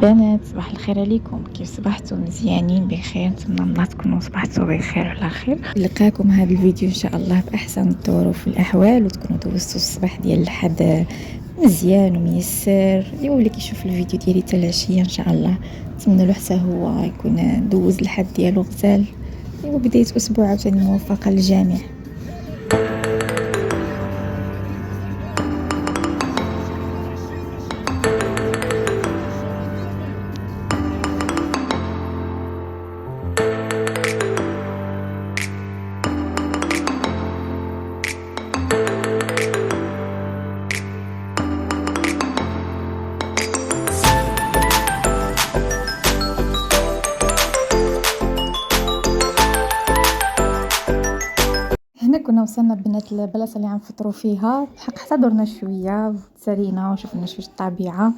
بنات صباح الخير عليكم، كيف صبحتوا؟ مزيانين بخير؟ نتمنى الله تكونوا صبحتوا بخير وعلى خير. نلقاكم هذا الفيديو ان شاء الله باحسن الظروف والاحوال، وتكونوا دوزتوا الصباح ديال الحد مزيان وميسر. واللي كيشوف الفيديو ديالي حتى العشيه ان شاء الله نتمنى له حتى هو يكون دوز الحد ديالو غزال، وبدايه اسبوع عاوتاني موفقه للجميع. هنا كنا وصلنا بنات البلاصه اللي غنفطروا فيها، بحق حتى درنا شويه وتسالينا وشفنا شويه الطبيعه،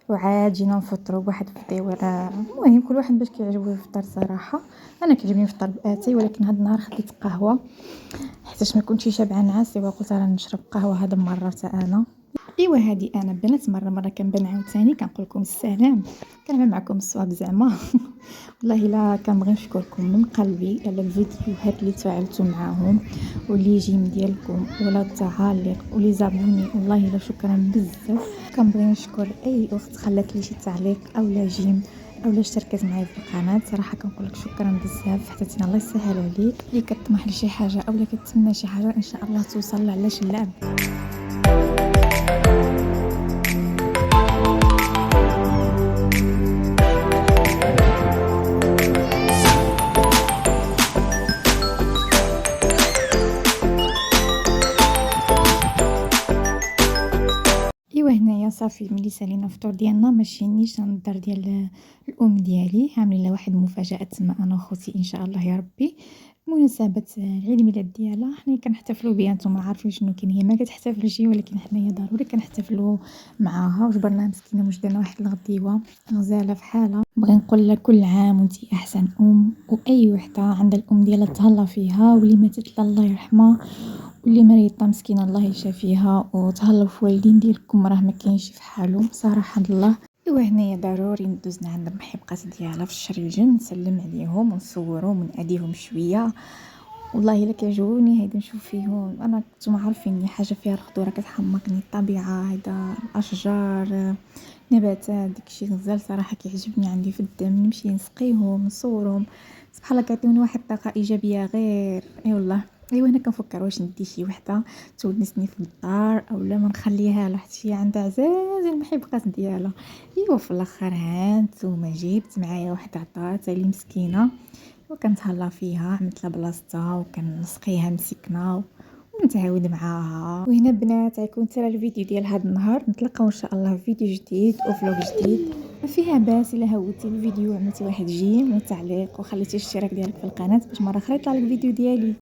وعاد جينا نفطروا بواحد الفطيور. المهم كل واحد باش كيعجبو يفطر صراحه. انا كيعجبني نفطر باتاي، ولكن هاد النهار خديت قهوه حيتاش ما كنتش شابعه نعاس، وقلت راه نشرب قهوه هذا المره حتى انا. ايوا هادي انا بنات مره كنبان عاوتاني كنقول لكم السلام، كنعمل معكم الصواب زعما. والله الا كنبغي نشكركم من قلبي على الفيديوهات اللي تفاعلتوا معاهم، واللي جيم ديالكم ولا التعاليق ولي زابوني، والله الا شكرا بزاف. كنبغي نشكر اي اخت خلات لي شي تعليق اولا جيم اولا اشتركت معايا في القناه، صراحه كنقول لك شكرا بزاف. حتى الله يسهل عليك اللي كطمح لشي حاجه اولا كتمنى شي حاجه ان شاء الله توصل على شي لعب. ايوا هنايا صافي ملي سالينا الفطور ديالنا ماشيينيش الدار ديال الام ديالي، عاملين لها واحد المفاجاه تما انا وخوتي ان شاء الله يا ربي بمناسبه عيد الميلاد ديالها. حنا كنحتفلوا بها، نتوما عارفين شنو كاين، هي ما كتحتفلش ولكن حنايا ضروري كنحتفلوا معاها. وجبرناها مسكينه واش درنا واحد الغديوه غزاله بحالها. بغي نقول لك كل عام وانتي احسن ام، واي وحده عندها الام ديالها تهلا فيها، واللي ماتت الله يرحمها، واللي مريضه مسكينه الله يشافيها، وتهلاو في والدين ديالكم راه ما كاينش في حالهم صراحه الله. ايوا هنايا ضروري ندوزنا عند المحبقات ديالها في الشريجن، نسلم عليهم ونصورهم وناديهم شويه. والله الا كيعجبوني هيدا نشوف فيهم، انا كنتو عارفين حاجه فيها الخضره كتحمقني، الطبيعه هيدا الاشجار نباتات داكشي غزال صراحه كيعجبني عندي في الدم. نمشي نسقيهم نصورهم، سبحان الله كيعطيوني واحد الطاقه ايجابيه غير. اي والله. ايوا انا كنفكر واش ندي شي وحده تونسني في الدار اولا ما نخليها لحد شي عندها عزاز المحبقات ديالها. ايوا في الاخر ها نتوما جبت معايا واحد عطات اللي مسكينه وكنتهلا فيها، عملت لها بلاصتها وكنسقيها مسكنه ونتعاود معاها. وهنا بنات غيكون حتى الفيديو ديال هذا النهار. نتلاقاو ان شاء الله في فيديو جديد وفلوق جديد. ما فيها باس الا هوتي الفيديو وعملتي واحد جيم وتعليق وخليتي الاشتراك ديالك في القناه باش مره اخرى يطلع لك الفيديو ديالي.